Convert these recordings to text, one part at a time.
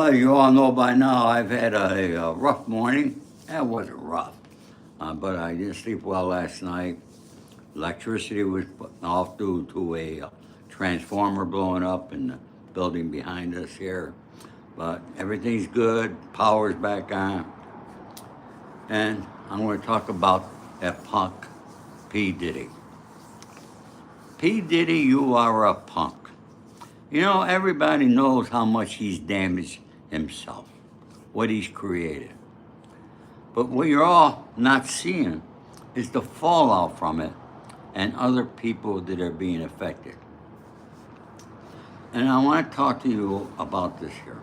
Well, you all know by now I've had a rough morning. That wasn't rough, but I didn't sleep well last night. Electricity was off due to a transformer blowing up in the building behind us here. But everything's good, power's back on, and I'm going to talk about that punk, P. Diddy. P. Diddy, you are a punk. You know, everybody knows how much he's damaged himself, what he's created. But what you're all not seeing is the fallout from it and other people that are being affected. And I want to talk to you about this here,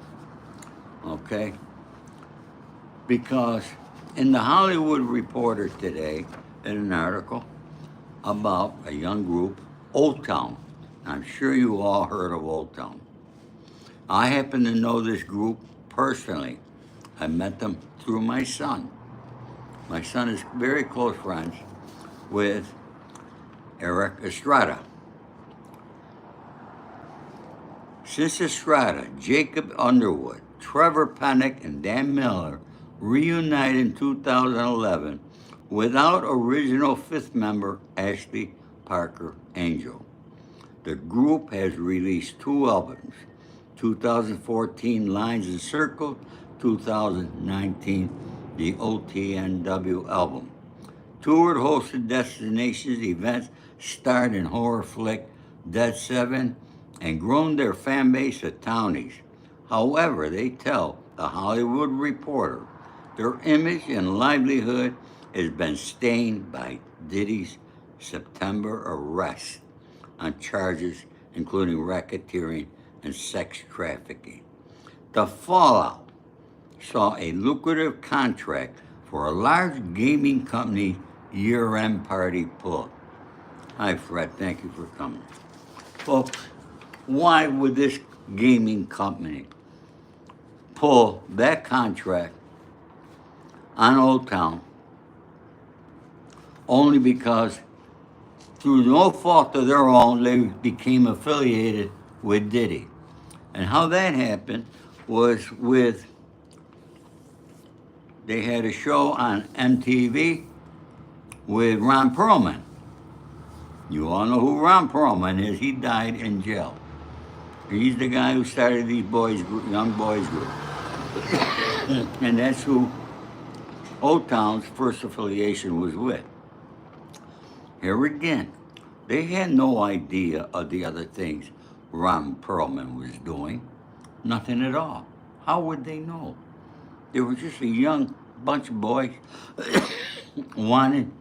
okay? Because in the Hollywood Reporter today, in an article about a young group, Old Town. I'm sure you all heard of Old Town. I happen to know this group personally. I met them through my son. My son is very close friends with Eric Estrada. Since Estrada, Jacob Underwood, Trevor Pennick, and Dan Miller reunited in 2011 without original fifth member Ashley Parker Angel. The group has released two albums, 2014 Lines and Circles, 2019 the OTNW album. Toured, hosted destinations, events, starred in horror flick Dead 7, and grown their fan base at Townies. However, they tell the Hollywood Reporter their image and livelihood has been stained by Diddy's September arrest on charges including racketeering and sex trafficking. The fallout saw a lucrative contract for a large gaming company year-end party pull. Hi, Fred. Thank you for coming. Folks, why would this gaming company pull that contract on Old Town only because through no fault of their own they became affiliated with Diddy? And how that happened was they had a show on MTV with Ron Perlman. You all know who Ron Perlman is. He died in jail. He's the guy who started these young boys group. And that's who Old Town's first affiliation was with. Here again, they had no idea of the other things Ron Perlman was doing. Nothing at all. How would they know? They were just a young bunch of boys wanted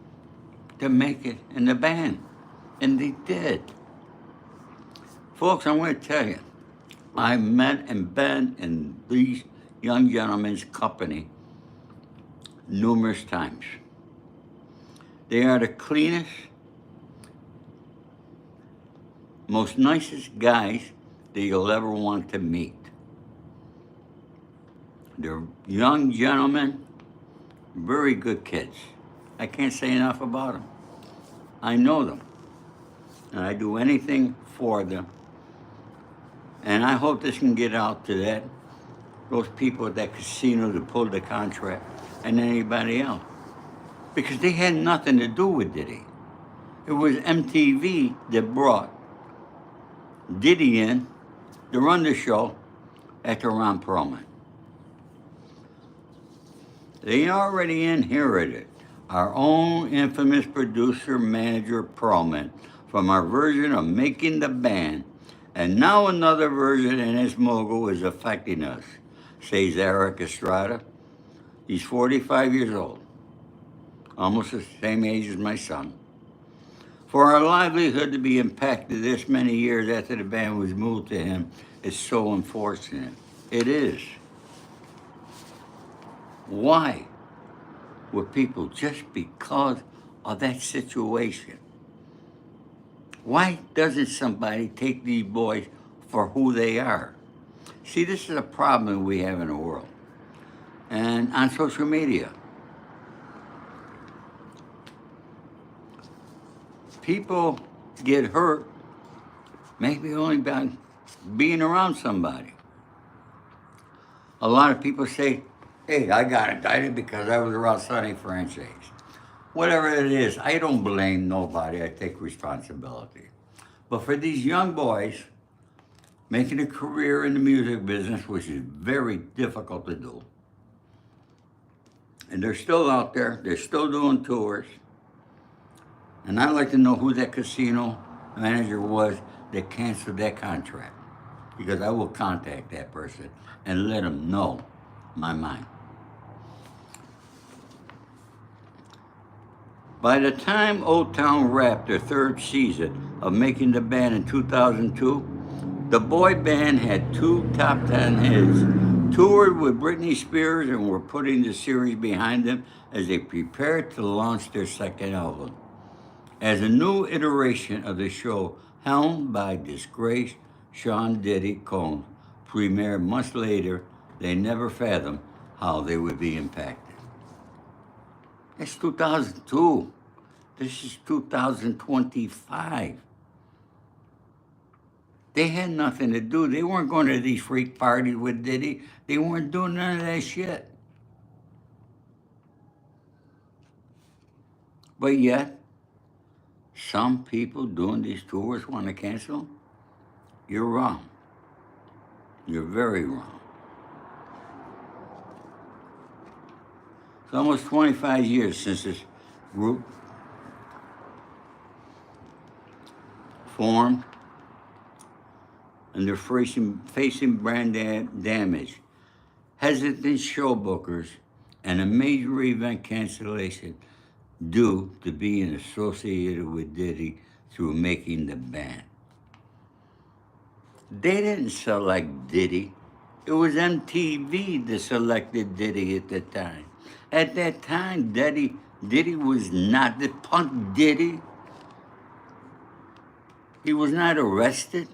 to make it in the band. And they did. Folks, I'm going to tell you, I met and been in these young gentlemen's company numerous times. They are the cleanest, most nicest guys that you'll ever want to meet. They're young gentlemen, very good kids. I can't say enough about them. I know them, and I do anything for them. And I hope this can get out to those people at that casino that pulled the contract and anybody else. Because they had nothing to do with Diddy. It was MTV that brought Diddy in to run the show after Ron Perlman. They already inherited our own infamous producer manager Perlman from our version of Making the Band, and now another version in his mogul is affecting us, says Eric Estrada. He's 45 years old, almost the same age as my son. For our livelihood to be impacted this many years after the band was moved to him is so unfortunate. It is. Why would people, just because of that situation, why doesn't somebody take these boys for who they are? See, this is a problem we have in the world. And on social media, people get hurt maybe only by being around somebody. A lot of people say, hey, I got indicted because I was around Sonny Franchise. Whatever it is, I don't blame nobody. I take responsibility. But for these young boys making a career in the music business, which is very difficult to do, and they're still out there, they're still doing tours, and I'd like to know who that casino manager was that canceled that contract, because I will contact that person and let them know my mind. By the time Old Town wrapped their third season of making the band in 2002, the boy band had 2 top 10 hits, toured with Britney Spears, and were putting the series behind them as they prepared to launch their second album. As a new iteration of the show, helmed by disgraced Sean Diddy Combs, premiered months later, they never fathomed how they would be impacted. That's 2002. This is 2025. They had nothing to do. They weren't going to these freak parties with Diddy. They weren't doing none of that shit. But yet, some people doing these tours want to cancel. You're wrong. You're very wrong. It's almost 25 years since this group formed, and they're facing brand damage, hesitant show bookers, and a major event cancellation due to being associated with Diddy through making the band. They didn't select Diddy. It was MTV that selected Diddy at the time. At that time, Diddy was not the punk Diddy. He was not arrested.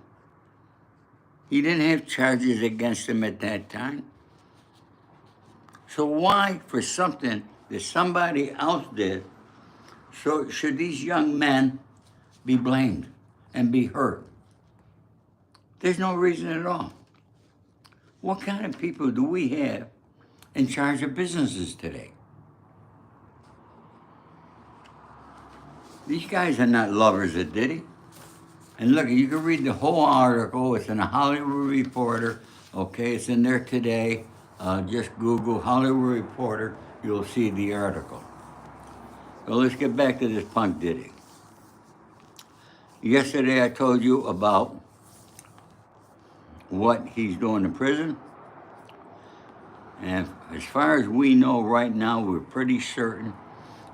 He didn't have charges against him at that time. So why, for something that somebody else did, so should these young men be blamed and be hurt? There's no reason at all. What kind of people do we have in charge of businesses today? These guys are not lovers of Diddy. And look, you can read the whole article. It's in the Hollywood Reporter. Okay, it's in there today. Just Google Hollywood Reporter. You'll see the article. So let's get back to this punk Diddy. Yesterday I told you about what he's doing in prison. And as far as we know right now, we're pretty certain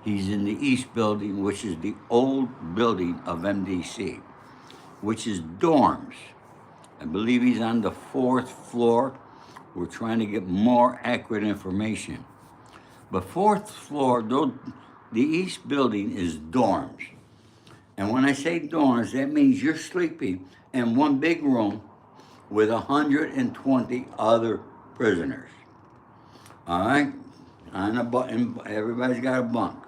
he's in the East Building, which is the old building of MDC, which is dorms. I believe he's on the 4th floor. We're trying to get more accurate information. But 4th floor, the East Building is dorms. And when I say dorms, that means you're sleeping in one big room with 120 other prisoners. All right? Everybody's got a bunk.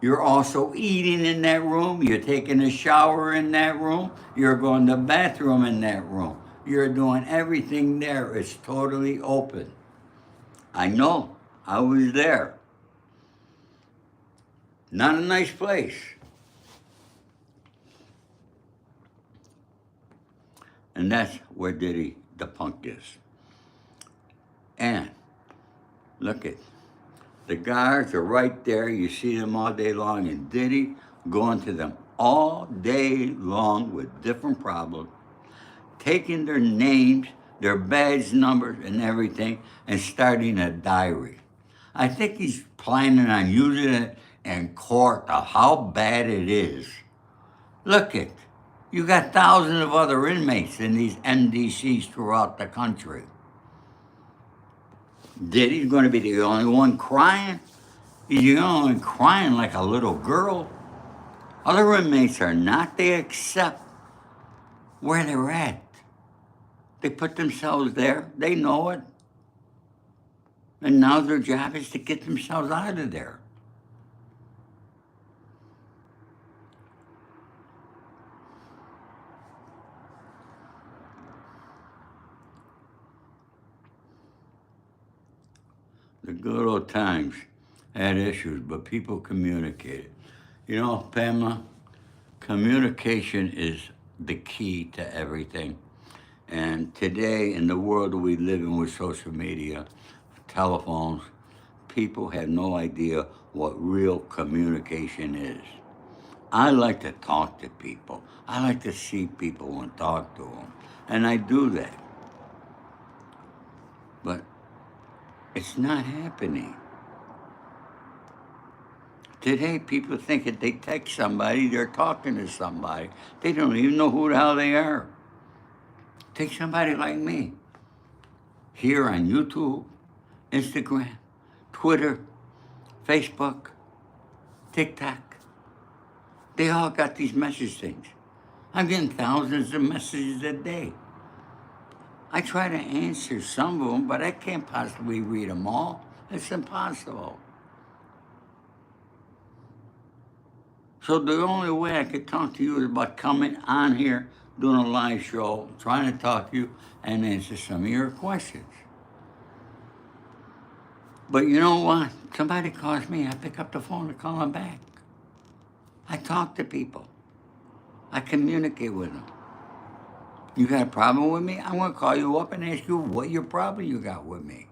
You're also eating in that room. You're taking a shower in that room. You're going to the bathroom in that room. You're doing everything there. It's totally open. I know. I was there. Not a nice place. And that's where Diddy the punk is. And look at the guards are right there. You see them all day long. And Diddy going to them all day long with different problems, taking their names, their badge numbers, and everything, and starting a diary. I think he's planning on using it in court of how bad it is. Look it. You got thousands of other inmates in these MDCs throughout the country. Diddy's going to be the only one crying. He's the only one crying like a little girl. Other inmates are not. They accept where they're at. They put themselves there. They know it. And now their job is to get themselves out of there. The good old times had issues, but people communicated. You know, Pamela, communication is the key to everything. And today, in the world we live in with social media, telephones, people have no idea what real communication is. I like to talk to people. I like to see people and talk to them. And I do that. But it's not happening. Today, people think if they text somebody, they're talking to somebody. They don't even know who the hell they are. Take somebody like me. Here on YouTube, Instagram, Twitter, Facebook, TikTok. They all got these message things. I'm getting thousands of messages a day. I try to answer some of them, but I can't possibly read them all. It's impossible. So the only way I could talk to you is by coming on here, doing a live show, trying to talk to you, and answer some of your questions. But you know what? Somebody calls me, I pick up the phone and call them back. I talk to people. I communicate with them. You got a problem with me? I'm going to call you up and ask you what your problem you got with me.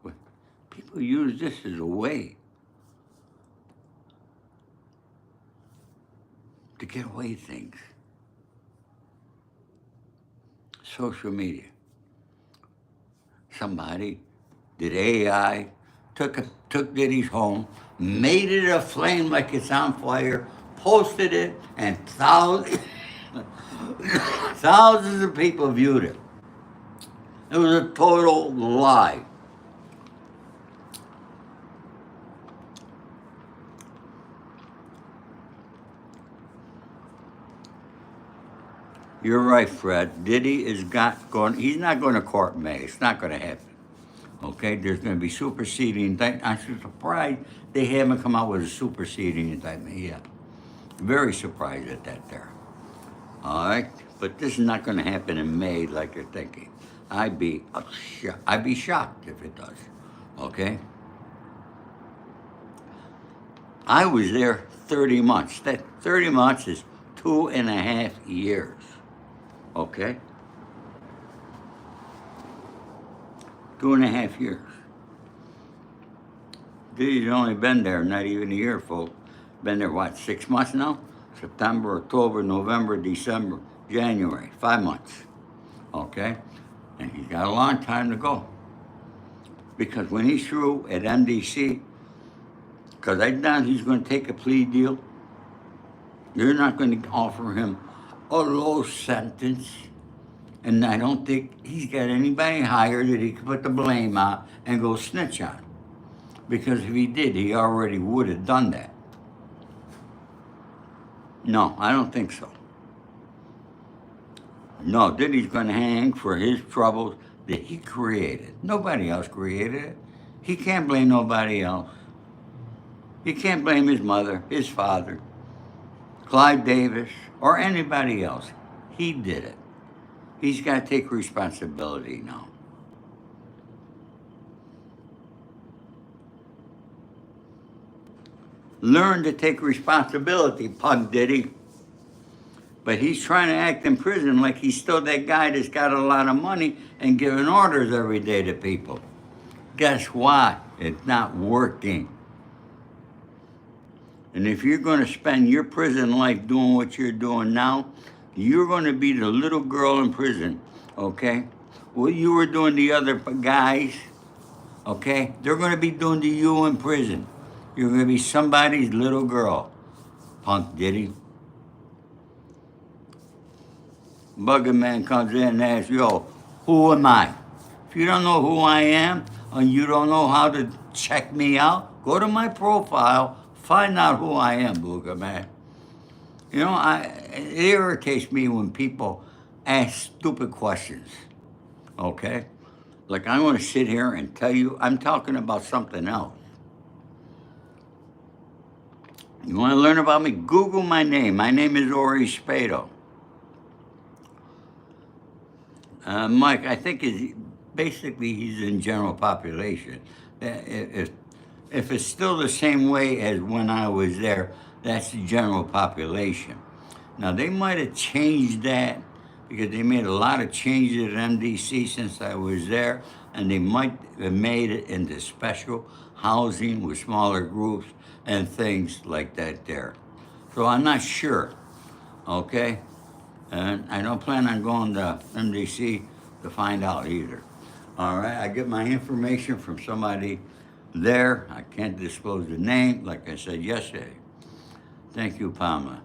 But people use this as a way to get away with things. Social media. Somebody did AI, took Diddy's home, made it aflame like it's on fire, posted it, and thousands of people viewed it. It was a total lie. You're right, Fred. Diddy he's not going to court in May. It's not going to happen. Okay, there's going to be superseding indictment. I'm surprised they haven't come out with a superseding indictment yet. Very surprised at that there. All right, but this is not going to happen in May like you're thinking. I'd be shocked if it does. Okay. I was there 30 months. That 30 months is 2.5 years. Okay? 2.5 years. Diddy's only been there, not even a year, folks. Been there, what, 6 months now? September, October, November, December, January. 5 months. Okay? And he's got a long time to go. Because when he's through at MDC, because I doubt he's going to take a plea deal, they're not going to offer him a low sentence, and I don't think he's got anybody higher that he could put the blame on and go snitch on. Because if he did, he already would have done that. No, I don't think so. No, Diddy's going to hang for his troubles that he created. Nobody else created it. He can't blame nobody else. He can't blame his mother, his father, Clive Davis, or anybody else. He did it. He's got to take responsibility now. Learn to take responsibility, punk Diddy. But he's trying to act in prison like he's still that guy that's got a lot of money and giving orders every day to people. Guess what? It's not working. And if you're going to spend your prison life doing what you're doing now, you're going to be the little girl in prison, okay? What you were doing to other guys, okay? They're going to be doing to you in prison. You're going to be somebody's little girl, punk Diddy. Bugging man comes in and asks, yo, who am I? If you don't know who I am, and you don't know how to check me out, go to my profile, find out who I am, Booger man. You know, it irritates me when people ask stupid questions, okay? Like I'm going to sit here and tell you, I'm talking about something else. You want to learn about me? Google my name. My name is Ori Spado. Mike, I think basically he's in general population. If it's still the same way as when I was there, that's the general population. Now they might have changed that because they made a lot of changes at MDC since I was there, and they might have made it into special housing with smaller groups and things like that there. So I'm not sure, okay? And I don't plan on going to MDC to find out either. All right, I get my information from somebody there. I can't disclose the name, like I said yesterday. Thank you, Pamela.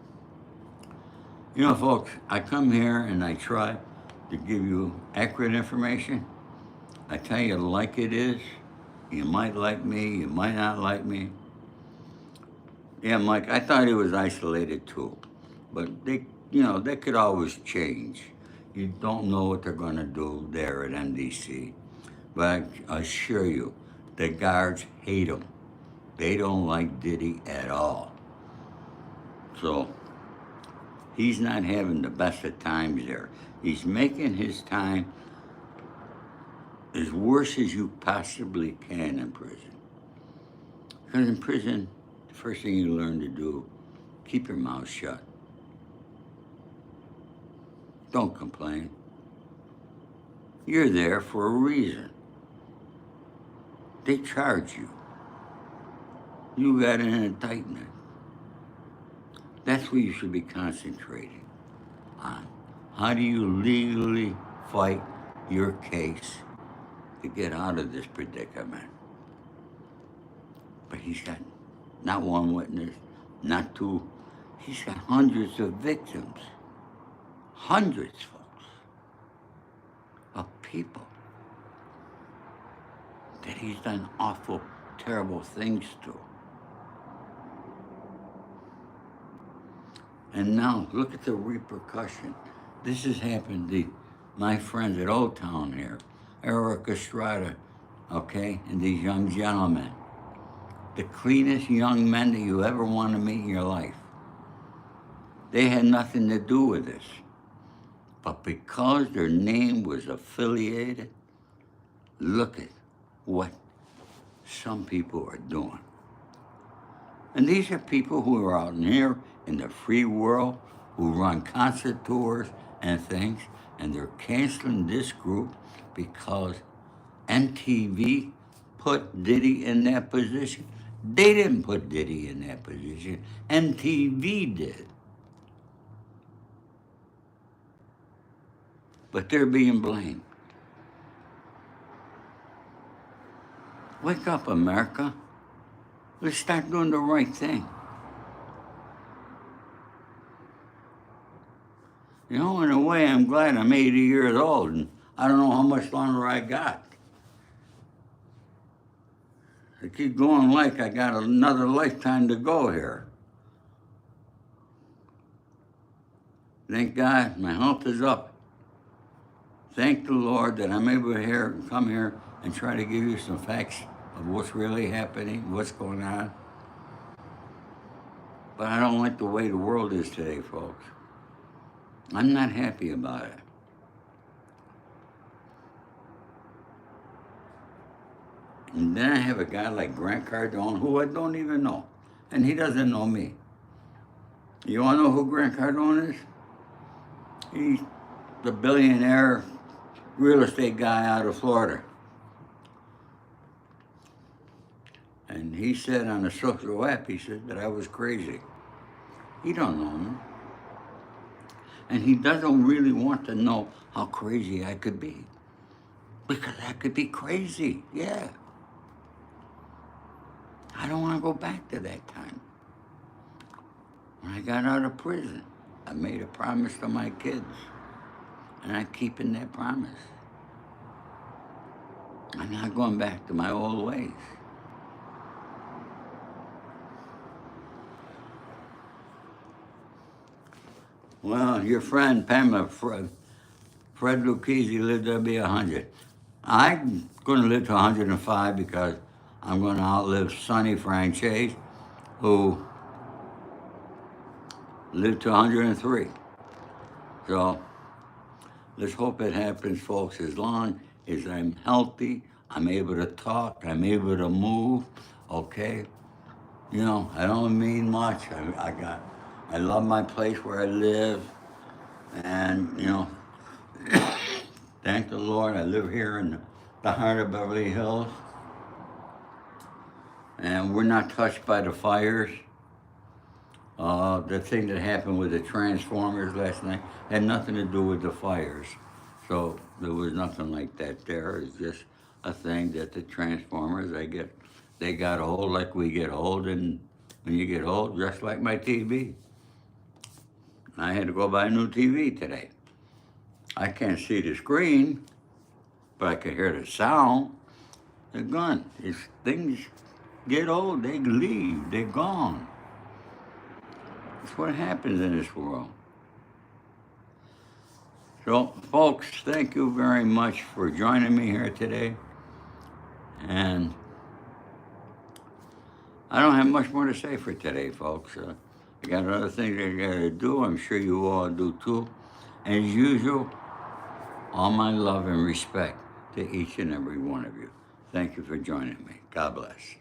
You know, folks, I come here and I try to give you accurate information. I tell you like it is. You might like me, you might not like me. Yeah, Mike, I thought it was isolated too. But they could always change. You don't know what they're going to do there at MDC. But I assure you, the guards hate him. They don't like Diddy at all. So he's not having the best of times there. He's making his time as worse as you possibly can in prison. Because in prison, the first thing you learn to do, keep your mouth shut. Don't complain. You're there for a reason. They charge you. You got an indictment. That's what you should be concentrating on. How do you legally fight your case to get out of this predicament? But he's got not one witness, not two. He's got hundreds of victims. Hundreds, folks, of people that he's done awful, terrible things to. And now, look at the repercussion. This has happened to my friends at Old Town here, Ori Spado, okay, and these young gentlemen. The cleanest young men that you ever want to meet in your life. They had nothing to do with this. But because their name was affiliated, look at what some people are doing. And these are people who are out here in the free world, who run concert tours and things, and they're canceling this group because MTV put Diddy in that position. They didn't put Diddy in that position. MTV did. But they're being blamed. Wake up, America. Let's start doing the right thing. You know, in a way, I'm glad I'm 80 years old, and I don't know how much longer I got. I keep going like I got another lifetime to go here. Thank God my health is up. Thank the Lord that I'm able to come here and try to give you some facts of what's really happening, what's going on. But I don't like the way the world is today, folks. I'm not happy about it. And then I have a guy like Grant Cardone, who I don't even know, and he doesn't know me. You want to know who Grant Cardone is? He's the billionaire real estate guy out of Florida. And he said on a social app, he said that I was crazy. He don't know me. And he doesn't really want to know how crazy I could be. Because I could be crazy, yeah. I don't want to go back to that time. When I got out of prison, I made a promise to my kids. And I'm keeping that promise. I'm not going back to my old ways. Well, your friend Pamela, Fred Lucchese lived to be 100. I'm going to live to 105 because I'm going to outlive Sonny Franchise, who lived to 103. So let's hope it happens, folks, as long is I'm healthy, I'm able to talk, I'm able to move, okay? You know, I don't mean much. I love my place where I live, and you know, thank the Lord, I live here in the heart of Beverly Hills, and we're not touched by the fires. The thing that happened with the transformers last night had nothing to do with the fires. So there was nothing like that there. It's just a thing that the transformers, they got old like we get old, and when you get old, just like my TV. I had to go buy a new TV today. I can't see the screen, but I can hear the sound. They're gone. These things get old, they leave, they're gone. That's what happens in this world. So, folks, thank you very much for joining me here today. And I don't have much more to say for today, folks. I got other things I got to do. I'm sure you all do too. As usual, all my love and respect to each and every one of you. Thank you for joining me. God bless.